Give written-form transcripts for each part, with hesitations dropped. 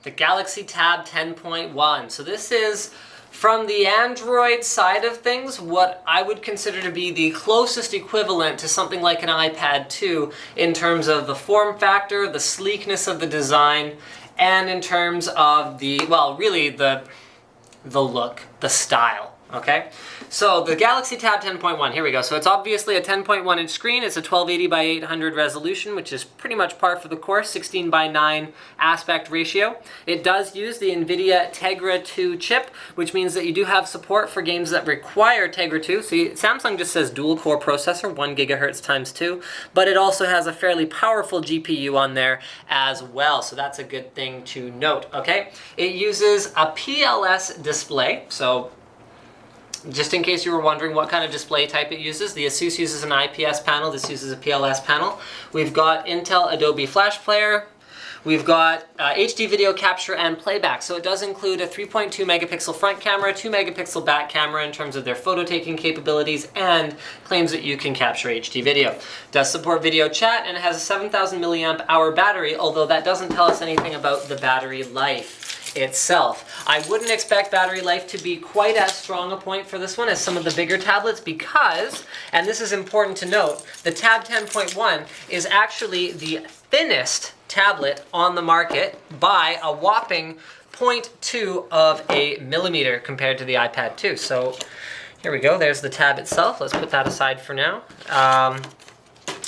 the Galaxy Tab 10.1. So this is, from the Android side of things, what I would consider to be the closest equivalent to something like an iPad 2 in terms of the form factor, the sleekness of the design, and in terms of the, well, really the look, the style, okay? So the Galaxy Tab 10.1, here we go. So it's obviously a 10.1 inch screen. It's a 1280 by 800 resolution, which is pretty much par for the course, 16 by 9 aspect ratio. It does use the NVIDIA Tegra 2 chip, which means that you do have support for games that require Tegra 2. So Samsung just says dual core processor, 1 gigahertz times 2, but it also has a fairly powerful GPU on there as well. So that's a good thing to note, okay? It uses a PLS display, so just in case you were wondering what kind of display type it uses, the Asus uses an IPS panel, this uses a PLS panel. We've got Intel Adobe Flash Player, we've got HD video capture and playback. So it does include a 3.2 megapixel front camera, 2 megapixel back camera in terms of their photo taking capabilities, and claims that you can capture HD video. It does support video chat, and it has a 7,000 milliamp hour battery, although that doesn't tell us anything about the battery life itself. I wouldn't expect battery life to be quite as strong a point for this one as some of the bigger tablets because, and this is important to note, the Tab 10.1 is actually the thinnest tablet on the market by a whopping 0.2 of a millimeter compared to the iPad 2. So here we go, there's the tab itself. Let's put that aside for now.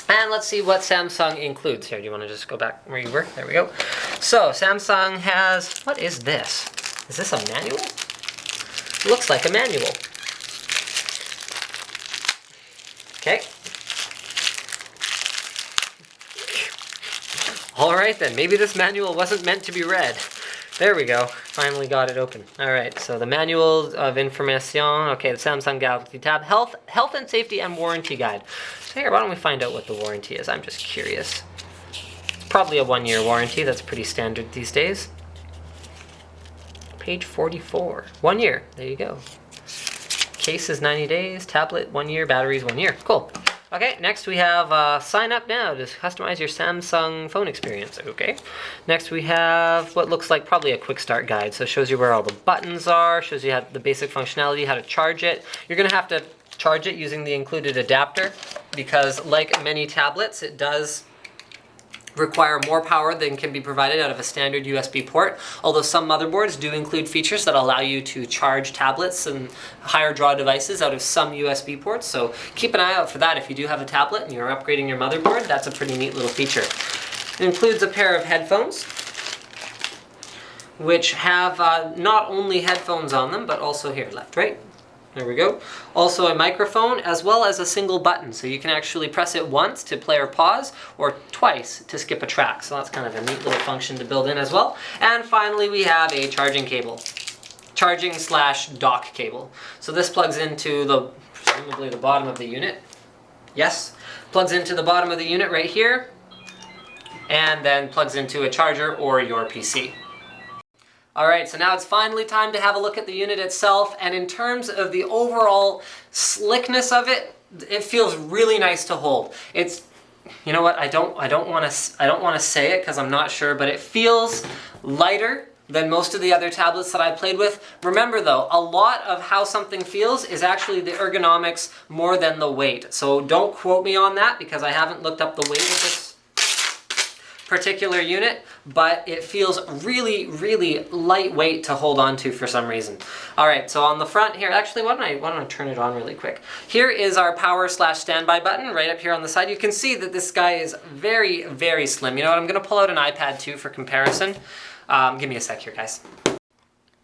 And let's see what Samsung includes here. Do you want to just go back where you were? There we go. So Samsung has, what is this? Is this a manual? It looks like a manual. Okay. All right then, maybe this manual wasn't meant to be read. There we go, finally got it open. All right, so the manual of information, okay, the Samsung Galaxy Tab, health and safety and warranty guide. So here, why don't we find out what the warranty is? I'm just curious. It's probably a 1-year warranty, that's pretty standard these days. Page 44, 1 year, there you go. Case is 90 days, tablet 1 year, batteries 1 year, cool. Okay, next we have sign up now to customize your Samsung phone experience. Okay. Next we have what looks like probably a Quickstart guide. So it shows you where all the buttons are, shows you how the basic functionality, how to charge it. You're going to have to charge it using the included adapter because like many tablets, it does require more power than can be provided out of a standard USB port, although some motherboards do include features that allow you to charge tablets and higher draw devices out of some USB ports, so keep an eye out for that if you do have a tablet and you're upgrading your motherboard. That's a pretty neat little feature. It includes a pair of headphones, which have not only headphones on them, but also here, left, right. There we go. Also a microphone as well as a single button. So you can actually press it once to play or pause or twice to skip a track. So that's kind of a neat little function to build in as well. And finally we have a charging cable. Charging/dock cable. So this plugs into the, presumably the bottom of the unit. Yes. Plugs into the bottom of the unit right here. And then plugs into a charger or your PC. Alright, so now it's finally time to have a look at the unit itself, and in terms of the overall slickness of it, it feels really nice to hold. It's, you know what, I don't want to say it because I'm not sure, but it feels lighter than most of the other tablets that I played with. Remember though, a lot of how something feels is actually the ergonomics more than the weight. So don't quote me on that because I haven't looked up the weight of this particular unit, but it feels really, really lightweight to hold on to for some reason. All right, so on the front here, actually, why don't I turn it on really quick? Here is our power/standby button right up here on the side. You can see that this guy is very, very slim. You know what, I'm gonna pull out an iPad 2 for comparison. Give me a sec here, guys.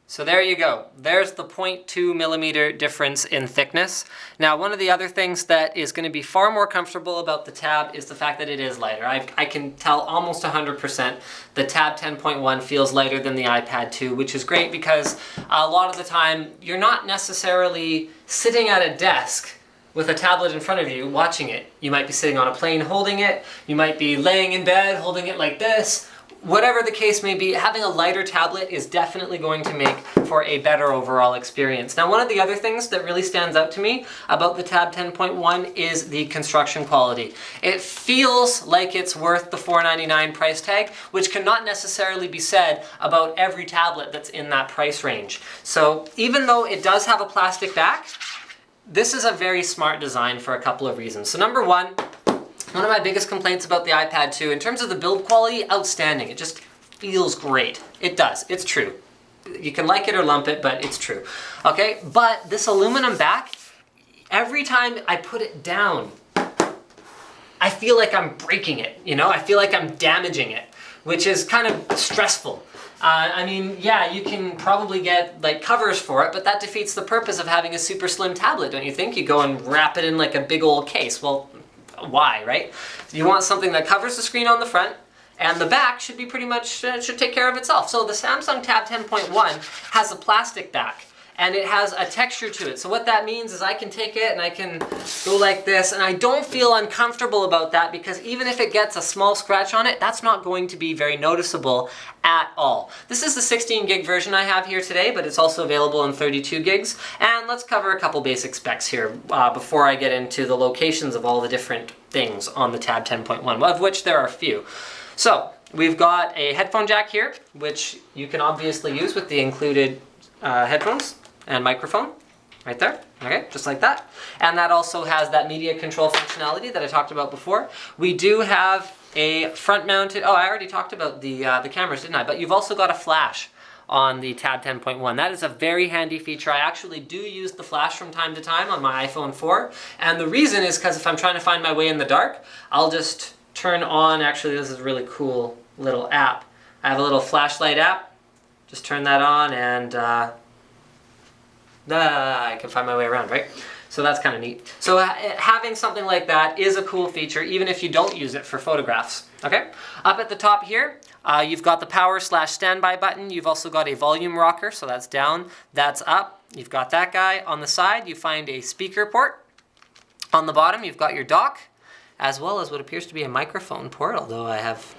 So there you go. There's the 0.2 millimeter difference in thickness. Now, one of the other things that is going to be far more comfortable about the Tab is the fact that it is lighter. I can tell almost 100% the Tab 10.1 feels lighter than the iPad 2, which is great because a lot of the time you're not necessarily sitting at a desk with a tablet in front of you watching it. You might be sitting on a plane holding it. You might be laying in bed holding it like this. whatever the case may be, having a lighter tablet is definitely going to make for a better overall experience. Now, one of the other things that really stands out to me about the Tab 10.1 is the construction quality. It feels like it's worth the $499 price tag, which cannot necessarily be said about every tablet that's in that price range. So even though it does have a plastic back, this is a very smart design for a couple of reasons. So number one of my biggest complaints about the iPad 2, in terms of the build quality, outstanding. It just feels great. It does. It's true. You can like it or lump it, but it's true. Okay, but this aluminum back, every time I put it down, I feel like I'm breaking it, you know? I feel like I'm damaging it, which is kind of stressful. I mean, yeah, you can probably get like covers for it, but that defeats the purpose of having a super slim tablet, don't you think? You go and wrap it in like a big old case. Well, why, right? You want something that covers the screen on the front, and the back should be pretty much, should take care of itself. So the Samsung Tab 10.1 has a plastic back, and it has a texture to it. So what that means is I can take it and I can go like this, and I don't feel uncomfortable about that, because even if it gets a small scratch on it, that's not going to be very noticeable at all. This is the 16 gig version I have here today, but it's also available in 32 gigs. And let's cover a couple basic specs here before I get into the locations of all the different things on the Tab 10.1, of which there are a few. So we've got a headphone jack here, which you can obviously use with the included headphones and microphone right there, okay, just like that. And that also has that media control functionality that I talked about before. We do have a front-mounted, oh, I already talked about the cameras, didn't I? But you've also got a flash on the Tab 10.1. That is a very handy feature. I actually do use the flash from time to time on my iPhone 4, and the reason is because if I'm trying to find my way in the dark, I'll just turn on, actually this is a really cool little app. I have a little flashlight app, just turn that on and I can find my way around, right? So that's kind of neat. So having something like that is a cool feature, even if you don't use it for photographs, okay? Up at the top here, you've got the power/standby button. You've also got a volume rocker, so that's down, that's up. You've got that guy. On the side, you find a speaker port. On the bottom, you've got your dock, as well as what appears to be a microphone port, although I have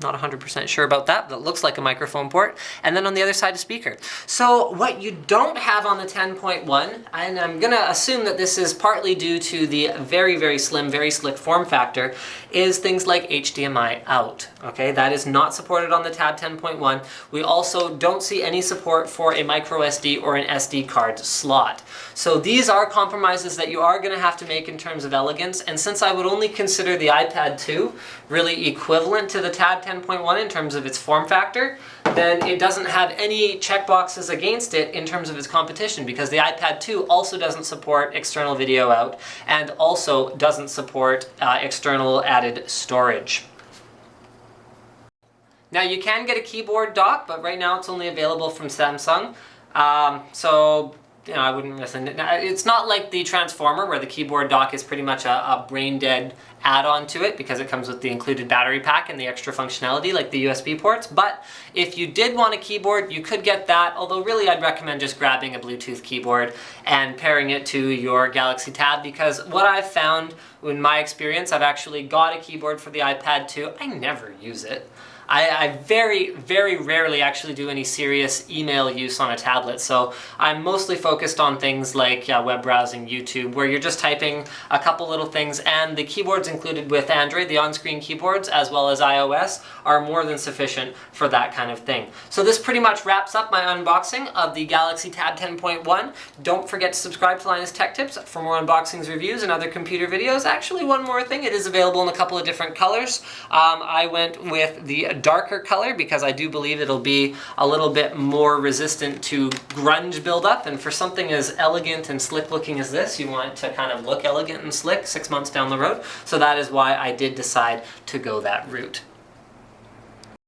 not 100% sure about that, but it looks like a microphone port. And then on the other side, a speaker. So what you don't have on the 10.1, and I'm gonna assume that this is partly due to the very, very slim, very slick form factor, is things like HDMI out, okay? That is not supported on the Tab 10.1. We also don't see any support for a microSD or an SD card slot. So these are compromises that you are gonna have to make in terms of elegance, and since I would only consider the iPad 2 really equivalent to the Tab 10.1 in terms of its form factor, then it doesn't have any checkboxes against it in terms of its competition, because the iPad 2 also doesn't support external video out and also doesn't support external added storage. Now you can get a keyboard dock, but right now it's only available from Samsung. So you know, I wouldn't listen. It's not like the Transformer where the keyboard dock is pretty much a brain-dead add-on to it because it comes with the included battery pack and the extra functionality like the USB ports. But if you did want a keyboard, you could get that, although really I'd recommend just grabbing a Bluetooth keyboard and pairing it to your Galaxy Tab, because what I've found in my experience, I've actually got a keyboard for the iPad 2. I never use it. I very, very rarely actually do any serious email use on a tablet, so I'm mostly focused on things like web browsing, YouTube, where you're just typing a couple little things, and the keyboards included with Android, the on-screen keyboards, as well as iOS, are more than sufficient for that kind of thing. So this pretty much wraps up my unboxing of the Galaxy Tab 10.1. Don't forget to subscribe to Linus Tech Tips for more unboxings, reviews, and other computer videos. Actually, one more thing, it is available in a couple of different colors. I went with the darker color because I do believe it'll be a little bit more resistant to grunge buildup, and for something as elegant and slick looking as this, you want it to kind of look elegant and slick 6 months down the road, so that is why I did decide to go that route.